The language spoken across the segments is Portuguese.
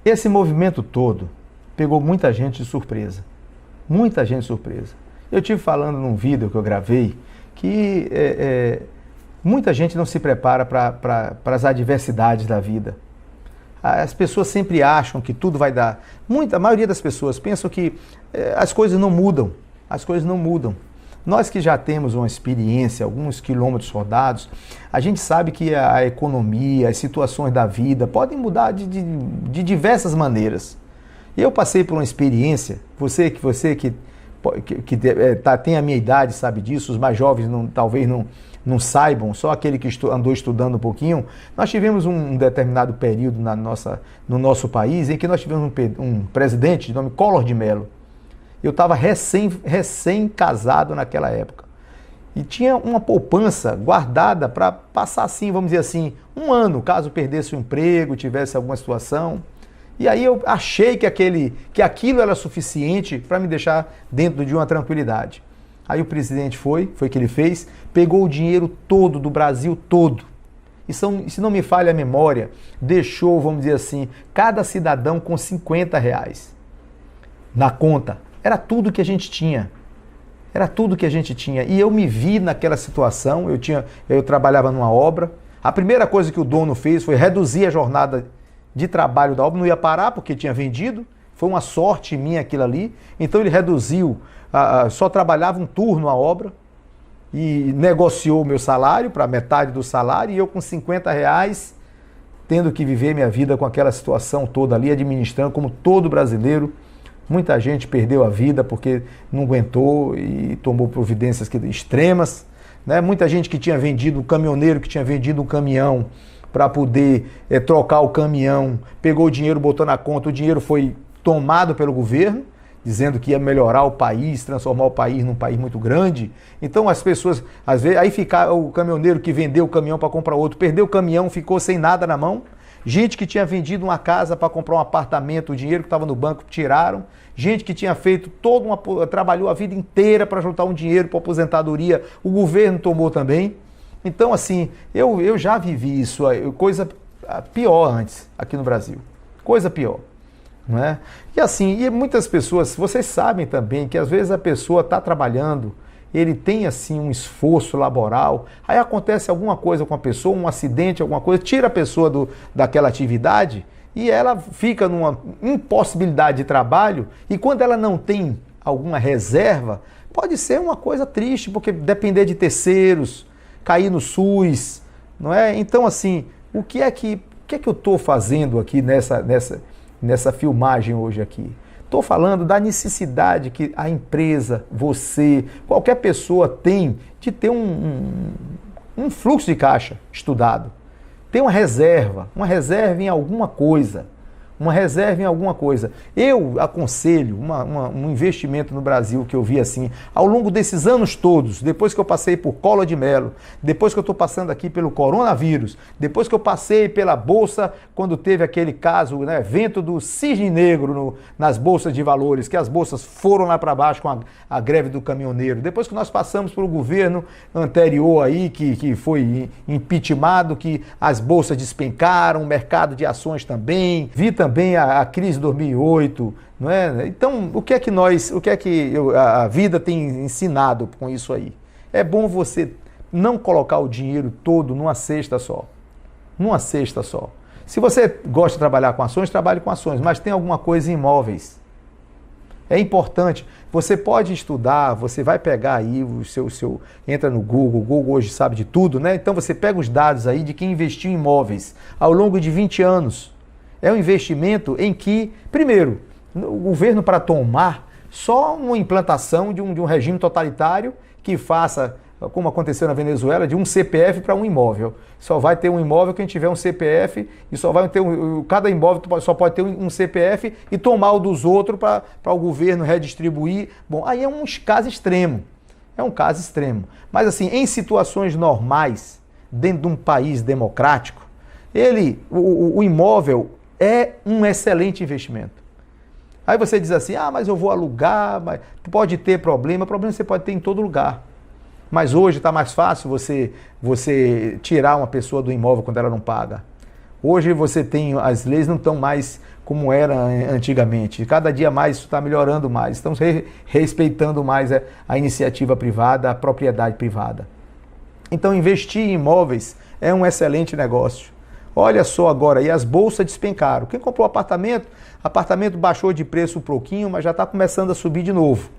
Esse movimento todo pegou muita gente de surpresa. Muita gente de surpresa. Eu estive falando num vídeo que eu gravei que muita gente não se prepara para as adversidades da vida. As pessoas sempre acham que tudo vai dar. A maioria das pessoas pensam que as coisas não mudam. As coisas não mudam. Nós que já temos uma experiência, alguns quilômetros rodados, a gente sabe que a economia, as situações da vida podem mudar de diversas maneiras. E eu passei por uma experiência, você que tem a minha idade sabe disso, os mais jovens talvez não saibam, só aquele que andou estudando um pouquinho. Nós tivemos um determinado período no nosso país em que nós tivemos um presidente de nome Collor de Mello. Eu estava recém-casado naquela época. E tinha uma poupança guardada para passar assim, vamos dizer assim, um ano, caso perdesse o emprego, tivesse alguma situação. E aí eu achei que aquilo era suficiente para me deixar dentro de uma tranquilidade. Aí o presidente foi o que ele fez, pegou o dinheiro todo do Brasil todo. E se não me falha a memória, deixou, vamos dizer assim, cada cidadão com R$50 na conta. Era tudo que a gente tinha. Era tudo que a gente tinha. E eu me vi naquela situação, eu trabalhava numa obra. A primeira coisa que o dono fez foi reduzir a jornada de trabalho da obra, não ia parar porque tinha vendido. Foi uma sorte minha aquilo ali. Então ele reduziu, só trabalhava um turno a obra e negociou o meu salário para metade do salário e eu com R$50 tendo que viver minha vida com aquela situação toda ali, administrando como todo brasileiro. Muita gente perdeu a vida porque não aguentou e tomou providências extremas, né? Muita gente que tinha vendido, um caminhoneiro que tinha vendido um caminhão para poder trocar o caminhão, pegou o dinheiro, botou na conta, o dinheiro foi tomado pelo governo, dizendo que ia melhorar o país, transformar o país num país muito grande. Então as pessoas, às vezes, aí fica o caminhoneiro que vendeu o caminhão para comprar outro, perdeu o caminhão, ficou sem nada na mão. Gente que tinha vendido uma casa para comprar um apartamento, o dinheiro que estava no banco tiraram. Gente que tinha feito trabalhou a vida inteira para juntar um dinheiro para aposentadoria, o governo tomou também. Então, assim, eu já vivi isso, coisa pior antes aqui no Brasil. Coisa pior, não é? E assim, muitas pessoas, vocês sabem também que às vezes a pessoa está trabalhando, ele tem assim um esforço laboral, aí acontece alguma coisa com a pessoa, um acidente, alguma coisa, tira a pessoa daquela atividade e ela fica numa impossibilidade de trabalho e quando ela não tem alguma reserva, pode ser uma coisa triste, porque depender de terceiros, cair no SUS, não é? Então assim, o que é que eu estou fazendo aqui nessa filmagem hoje aqui? Estou falando da necessidade que a empresa, você, qualquer pessoa tem de ter um fluxo de caixa estudado. Ter uma reserva em alguma coisa. Uma reserva em alguma coisa. Eu aconselho um investimento no Brasil que eu vi assim, ao longo desses anos todos, depois que eu passei por Collor de Mello, depois que eu estou passando aqui pelo coronavírus, depois que eu passei pela Bolsa, quando teve aquele caso, né, evento do cisne negro nas bolsas de valores, que as bolsas foram lá para baixo com a greve do caminhoneiro, depois que nós passamos pelo governo anterior aí, que foi impeachmentado, que as bolsas despencaram, o mercado de ações também, vi também a crise de 2008, não é? Então, o que é que a vida tem ensinado com isso aí? É bom você não colocar o dinheiro todo numa cesta só. Numa cesta só. Se você gosta de trabalhar com ações, trabalhe com ações, mas tem alguma coisa em imóveis. É importante. Você pode estudar, você vai pegar aí entra no Google, o Google hoje sabe de tudo, né? Então você pega os dados aí de quem investiu em imóveis ao longo de 20 anos. É um investimento em que, primeiro, o governo para tomar só uma implantação de um regime totalitário que faça, como aconteceu na Venezuela, de um CPF para um imóvel. Só vai ter um imóvel quem tiver um CPF e só vai ter cada imóvel só pode ter um CPF e tomar o dos outros para o governo redistribuir. Bom, aí é um caso extremo. É um caso extremo. Mas assim, em situações normais, dentro de um país democrático, o imóvel é um excelente investimento. Aí você diz assim, mas eu vou alugar, mas pode ter problema. Problema você pode ter em todo lugar. Mas hoje está mais fácil você tirar uma pessoa do imóvel quando ela não paga. Hoje você tem, as leis não estão mais como era antigamente. Cada dia mais isso está melhorando mais. Estamos respeitando mais a iniciativa privada, a propriedade privada. Então investir em imóveis é um excelente negócio. Olha só agora aí, as bolsas despencaram. Quem comprou apartamento baixou de preço um pouquinho, mas já está começando a subir de novo.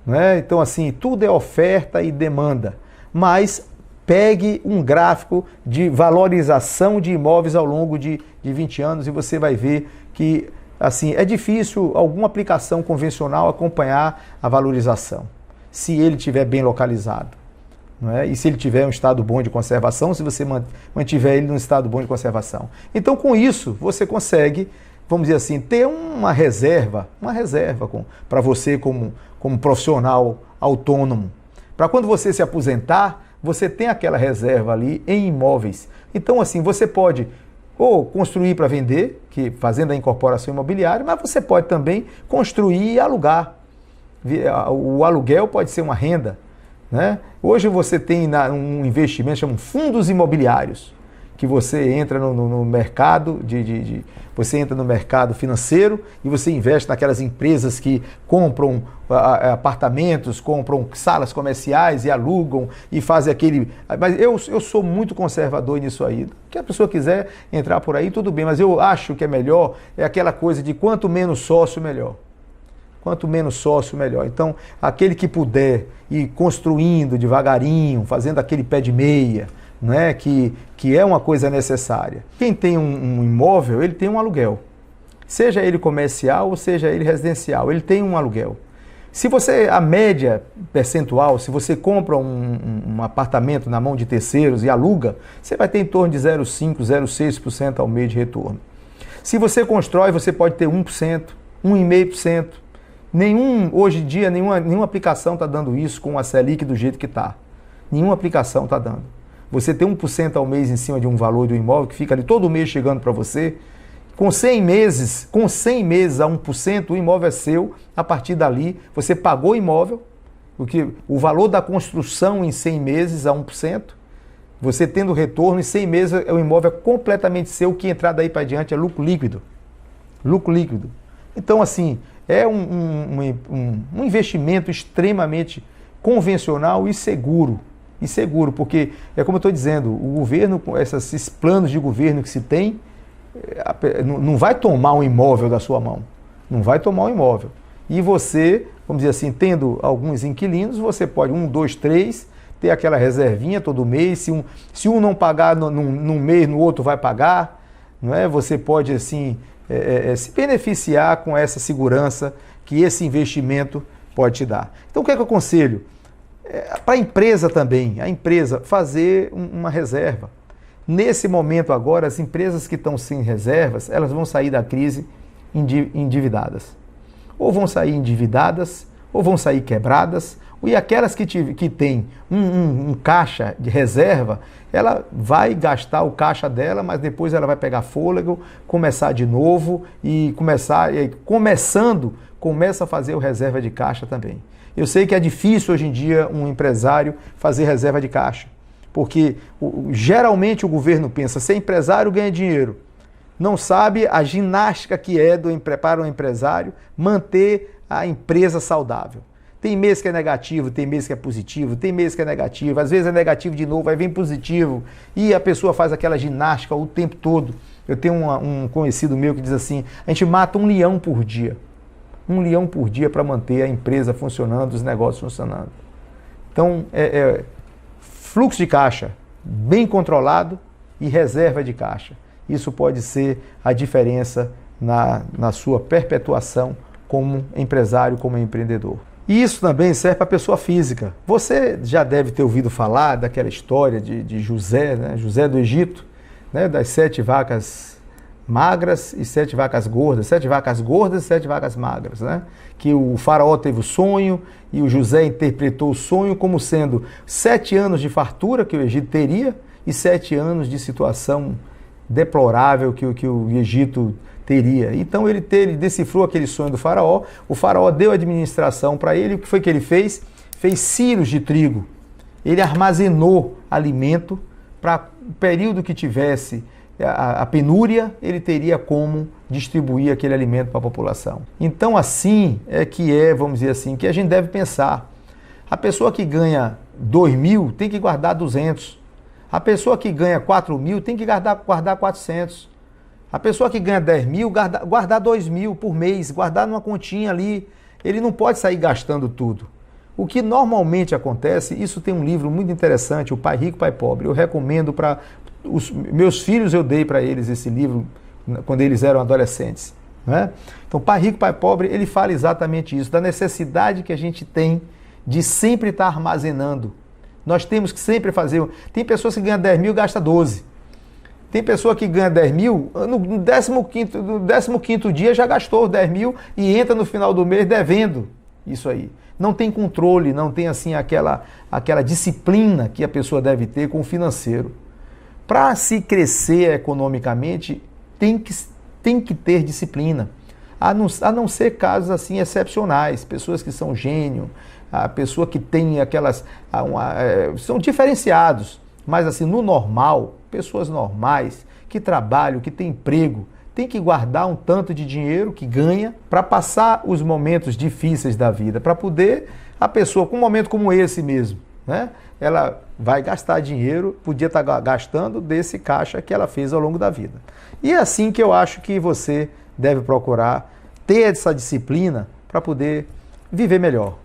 Não é? Então assim, tudo é oferta e demanda. Mas pegue um gráfico de valorização de imóveis ao longo de 20 anos e você vai ver que assim, é difícil alguma aplicação convencional acompanhar a valorização, se ele estiver bem localizado. Não é? E se ele tiver um estado bom de conservação, se você mantiver ele num estado bom de conservação. Então, com isso, você consegue, vamos dizer assim, ter uma reserva para você como profissional autônomo. Para quando você se aposentar, você tem aquela reserva ali em imóveis. Então, assim, você pode ou construir para vender, fazendo a incorporação imobiliária, mas você pode também construir e alugar. O aluguel pode ser uma renda. Né? Hoje você tem um investimento chamado fundos imobiliários, que você entra no mercado você entra no mercado financeiro e você investe naquelas empresas que compram apartamentos, compram salas comerciais e alugam e fazem aquele... Mas eu sou muito conservador nisso aí. Se a pessoa quiser entrar por aí, tudo bem, mas eu acho que é melhor, é aquela coisa de quanto menos sócio, melhor. Quanto menos sócio, melhor. Então, aquele que puder ir construindo devagarinho, fazendo aquele pé de meia, né, que é uma coisa necessária. Quem tem um imóvel, ele tem um aluguel. Seja ele comercial ou seja ele residencial, ele tem um aluguel. Se você, a média percentual, se você compra um apartamento na mão de terceiros e aluga, você vai ter em torno de 0,5%, 0,6% ao mês de retorno. Se você constrói, você pode ter 1%, 1,5%. Hoje em dia, nenhuma aplicação está dando isso com a Selic do jeito que está. Nenhuma aplicação está dando. Você tem 1% ao mês em cima de um valor do imóvel que fica ali todo mês chegando para você. Com 100 meses a 1%, o imóvel é seu. A partir dali, você pagou o imóvel, porque o valor da construção em 100 meses a 1%, você tendo retorno em 100 meses, o imóvel é completamente seu, o que entrar daí para diante é lucro líquido. Lucro líquido. Então, assim, é um investimento extremamente convencional e seguro. Porque, é como eu estou dizendo, o governo, com esses planos de governo que se tem, não vai tomar um imóvel da sua mão. Não vai tomar um imóvel. E você, vamos dizer assim, tendo alguns inquilinos, você pode, 1, 2, 3, ter aquela reservinha todo mês. Se um não pagar num mês, no outro vai pagar. Não é? Você pode, assim, se beneficiar com essa segurança que esse investimento pode te dar. Então, o que é que eu aconselho? Para a empresa também, fazer uma reserva. Nesse momento agora, as empresas que estão sem reservas, elas vão sair da crise endividadas. Ou vão sair endividadas, ou vão sair quebradas, e aquelas que têm um caixa de reserva, ela vai gastar o caixa dela, mas depois ela vai pegar fôlego, começar de novo começa a fazer o reserva de caixa também. Eu sei que é difícil hoje em dia um empresário fazer reserva de caixa, porque geralmente o governo pensa, ser empresário ganha dinheiro, não sabe a ginástica que é para o empresário manter a empresa saudável. Tem mês que é negativo, tem mês que é positivo, tem mês que é negativo, às vezes é negativo de novo, aí vem positivo, e a pessoa faz aquela ginástica o tempo todo. Eu tenho um conhecido meu que diz assim, a gente mata 1 leão por dia. 1 leão por dia para manter a empresa funcionando, os negócios funcionando. Então, fluxo de caixa bem controlado e reserva de caixa. Isso pode ser a diferença na sua perpetuação como empresário, como empreendedor. E isso também serve para a pessoa física. Você já deve ter ouvido falar daquela história de José, né? José do Egito, né? Das 7 vacas magras e 7 vacas gordas, 7 vacas gordas e 7 vacas magras, né? Que o faraó teve o sonho e o José interpretou o sonho como sendo 7 anos de fartura que o Egito teria e 7 anos de situação deplorável que o Egito teria. Então ele decifrou aquele sonho do faraó, o faraó deu administração para ele, o que foi que ele fez? Fez silos de trigo. Ele armazenou alimento para o período que tivesse a penúria, ele teria como distribuir aquele alimento para a população. Então assim vamos dizer assim, que a gente deve pensar. A pessoa que ganha 2.000 tem que guardar 200. A pessoa que ganha 4.000 tem que guardar 400. A pessoa que ganha 10.000, guardar 2.000 por mês, guardar numa continha ali. Ele não pode sair gastando tudo. O que normalmente acontece, isso tem um livro muito interessante, O Pai Rico, Pai Pobre. Eu recomendo para os meus filhos, eu dei para eles esse livro quando eles eram adolescentes. Né? Então, Pai Rico, Pai Pobre, ele fala exatamente isso, da necessidade que a gente tem de sempre estar armazenando. Nós temos que sempre fazer. Tem pessoas que ganham 10.000 e gastam 12. Tem pessoa que ganha 10.000, no 15º dia já gastou 10.000 e entra no final do mês devendo isso aí. Não tem controle, não tem assim aquela disciplina que a pessoa deve ter com o financeiro. Para se crescer economicamente, tem que ter disciplina. A não ser casos assim excepcionais, pessoas que são gênio, a pessoa que tem são diferenciados, mas assim, no normal, pessoas normais, que trabalham, que têm emprego, tem que guardar um tanto de dinheiro que ganha para passar os momentos difíceis da vida, para poder a pessoa, com um momento como esse mesmo, né? Ela vai gastar dinheiro, podia estar gastando desse caixa que ela fez ao longo da vida. E é assim que eu acho que você deve procurar ter essa disciplina para poder viver melhor.